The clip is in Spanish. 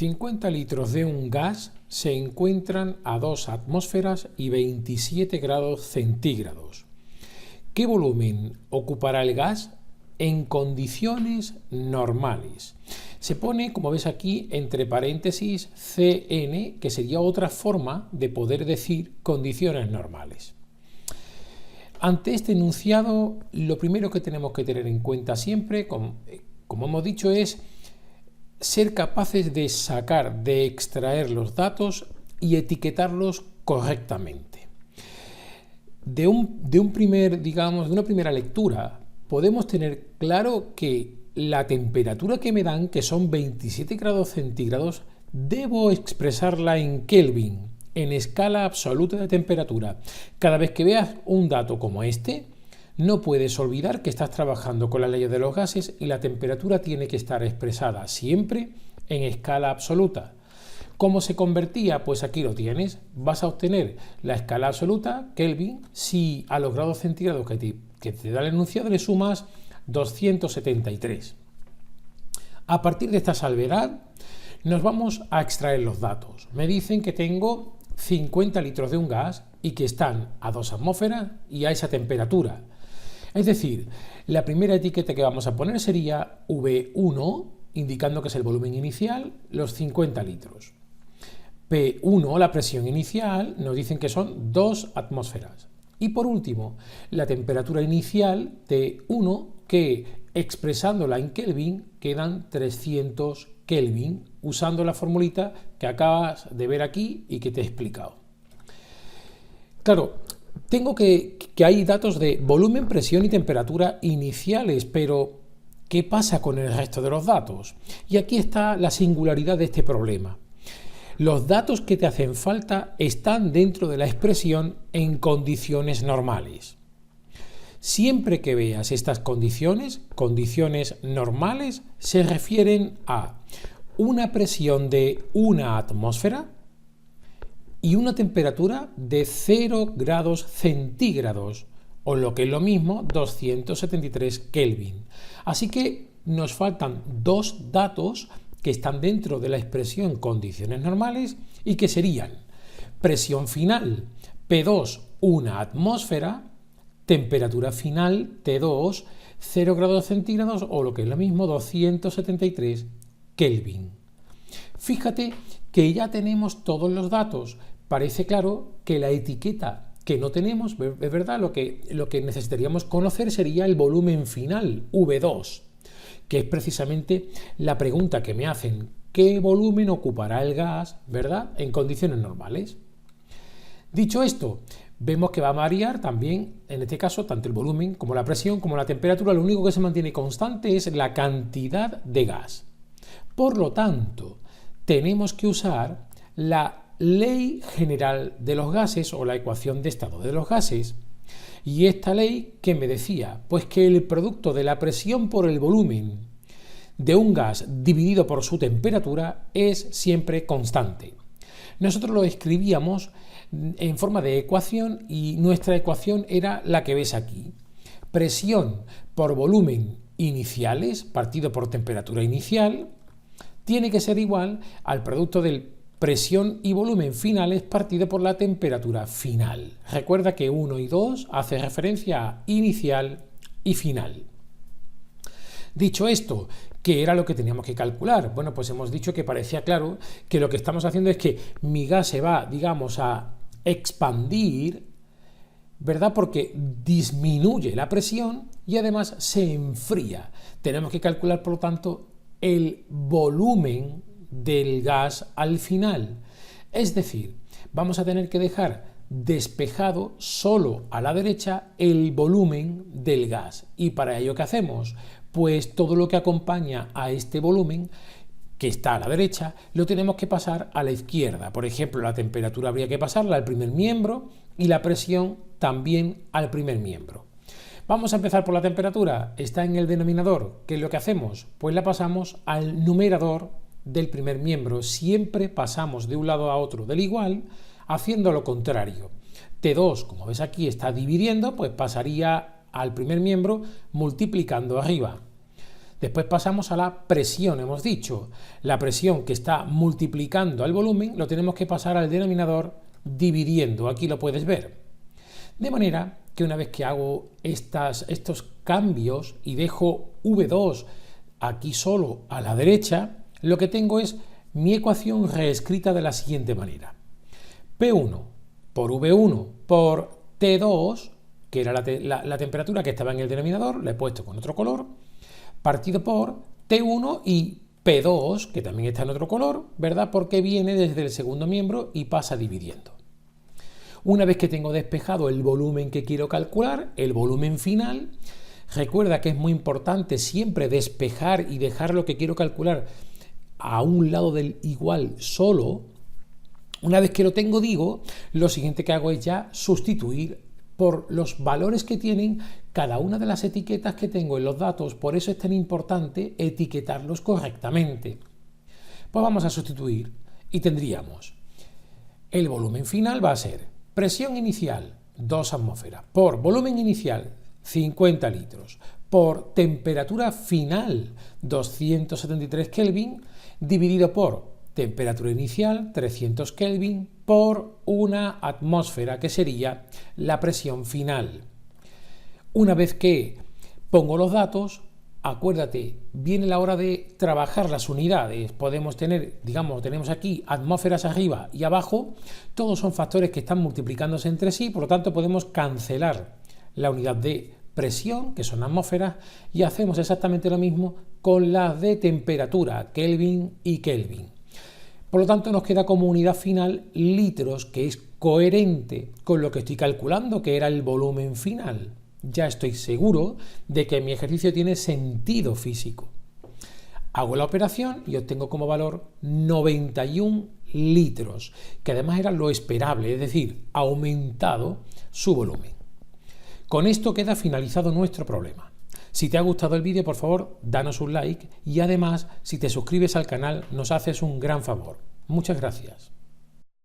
50 litros de un gas se encuentran a 2 atmósferas y 27 grados centígrados. ¿Qué volumen ocupará el gas en condiciones normales? Se pone, como ves aquí, entre paréntesis CN, que sería otra forma de poder decir condiciones normales. Ante este enunciado, lo primero que tenemos que tener en cuenta siempre, como hemos dicho, es ser capaces de sacar, de extraer los datos y etiquetarlos correctamente. De una primera lectura, podemos tener claro que la temperatura que me dan, que son 27 grados centígrados, debo expresarla en Kelvin, en escala absoluta de temperatura. Cada vez que veas un dato como este, no puedes olvidar que estás trabajando con la ley de los gases y la temperatura tiene que estar expresada siempre en escala absoluta. ¿Cómo se convertía? Pues aquí lo tienes. Vas a obtener la escala absoluta, Kelvin, si a los grados centígrados que te da el enunciado le sumas 273. A partir de esta salvedad, nos vamos a extraer los datos. Me dicen que tengo 50 litros de un gas y que están a 2 atmósferas y a esa temperatura. Es decir, la primera etiqueta que vamos a poner sería V1, indicando que es el volumen inicial, los 50 litros. P1, la presión inicial, nos dicen que son 2 atmósferas. Y por último, la temperatura inicial T1, que expresándola en Kelvin quedan 300 Kelvin, usando la formulita que acabas de ver aquí y que te he explicado. Claro, tengo que hay datos de volumen, presión y temperatura iniciales, pero ¿qué pasa con el resto de los datos? Y aquí está la singularidad de este problema. Los datos que te hacen falta están dentro de la expresión en condiciones normales. Siempre que veas estas condiciones normales, se refieren a una presión de 1 atmósfera y una temperatura de 0 grados centígrados, o lo que es lo mismo, 273 Kelvin. Así que nos faltan dos datos que están dentro de la expresión condiciones normales y que serían presión final P2, 1 atmósfera, temperatura final T2, 0 grados centígrados, o lo que es lo mismo, 273 Kelvin. Fíjate que ya tenemos todos los datos. Parece claro que la etiqueta que no tenemos, es verdad, lo que necesitaríamos conocer sería el volumen final, V2, que es precisamente la pregunta que me hacen: ¿qué volumen ocupará el gas, verdad, en condiciones normales? Dicho esto, vemos que va a variar también, en este caso, tanto el volumen como la presión como la temperatura. Lo único que se mantiene constante es la cantidad de gas. Por lo tanto, tenemos que usar la Ley General de los Gases o la ecuación de estado de los gases. Y esta ley, ¿qué me decía? Pues que el producto de la presión por el volumen de un gas dividido por su temperatura es siempre constante. Nosotros lo escribíamos en forma de ecuación y nuestra ecuación era la que ves aquí. Presión por volumen iniciales partido por temperatura inicial tiene que ser igual al producto del presión y volumen finales partido por la temperatura final. Recuerda que 1 y 2 hace referencia a inicial y final. Dicho esto, ¿qué era lo que teníamos que calcular? Bueno, pues hemos dicho que parecía claro que lo que estamos haciendo es que mi gas se va, digamos, a expandir, ¿verdad? Porque disminuye la presión y además se enfría. Tenemos que calcular, por lo tanto, el volumen del gas al final. Es decir, vamos a tener que dejar despejado solo a la derecha el volumen del gas. ¿Y para ello qué hacemos? Pues todo lo que acompaña a este volumen que está a la derecha lo tenemos que pasar a la izquierda. Por ejemplo, la temperatura habría que pasarla al primer miembro y la presión también al primer miembro. Vamos a empezar por la temperatura. Está en el denominador. ¿Qué es lo que hacemos? Pues la pasamos al numerador del primer miembro. Siempre pasamos de un lado a otro del igual, haciendo lo contrario. T2, como ves aquí, está dividiendo, pues pasaría al primer miembro multiplicando arriba. Después pasamos a la presión, hemos dicho. La presión que está multiplicando al volumen lo tenemos que pasar al denominador dividiendo. Aquí lo puedes ver. De manera que una vez que hago estos cambios y dejo V2 aquí solo a la derecha, lo que tengo es mi ecuación reescrita de la siguiente manera. P1 por V1 por T2, que era la temperatura que estaba en el denominador, la he puesto con otro color, partido por T1 y P2, que también está en otro color, ¿verdad? Porque viene desde el segundo miembro y pasa dividiendo. Una vez que tengo despejado el volumen que quiero calcular, el volumen final, recuerda que es muy importante siempre despejar y dejar lo que quiero calcular a un lado del igual solo. Una vez que lo tengo, digo, lo siguiente que hago es ya sustituir por los valores que tienen cada una de las etiquetas que tengo en los datos. Por eso es tan importante etiquetarlos correctamente. Pues vamos a sustituir y tendríamos el volumen final va a ser presión inicial 2 atmósferas por volumen inicial 50 litros por temperatura final 273 Kelvin dividido por temperatura inicial 300 Kelvin por una atmósfera, que sería la presión final. Una vez que pongo los datos, acuérdate, viene la hora de trabajar las unidades. Podemos tener, digamos, tenemos aquí atmósferas arriba y abajo, todos son factores que están multiplicándose entre sí, por lo tanto podemos cancelar la unidad de presión, que son atmósferas, y hacemos exactamente lo mismo con las de temperatura, Kelvin y Kelvin. Por lo tanto, nos queda como unidad final litros, que es coherente con lo que estoy calculando, que era el volumen final. Ya estoy seguro de que mi ejercicio tiene sentido físico. Hago la operación y obtengo como valor 91 litros, que además era lo esperable, es decir, aumentado su volumen. Con esto queda finalizado nuestro problema. Si te ha gustado el vídeo, por favor, danos un like y además, si te suscribes al canal, nos haces un gran favor. Muchas gracias.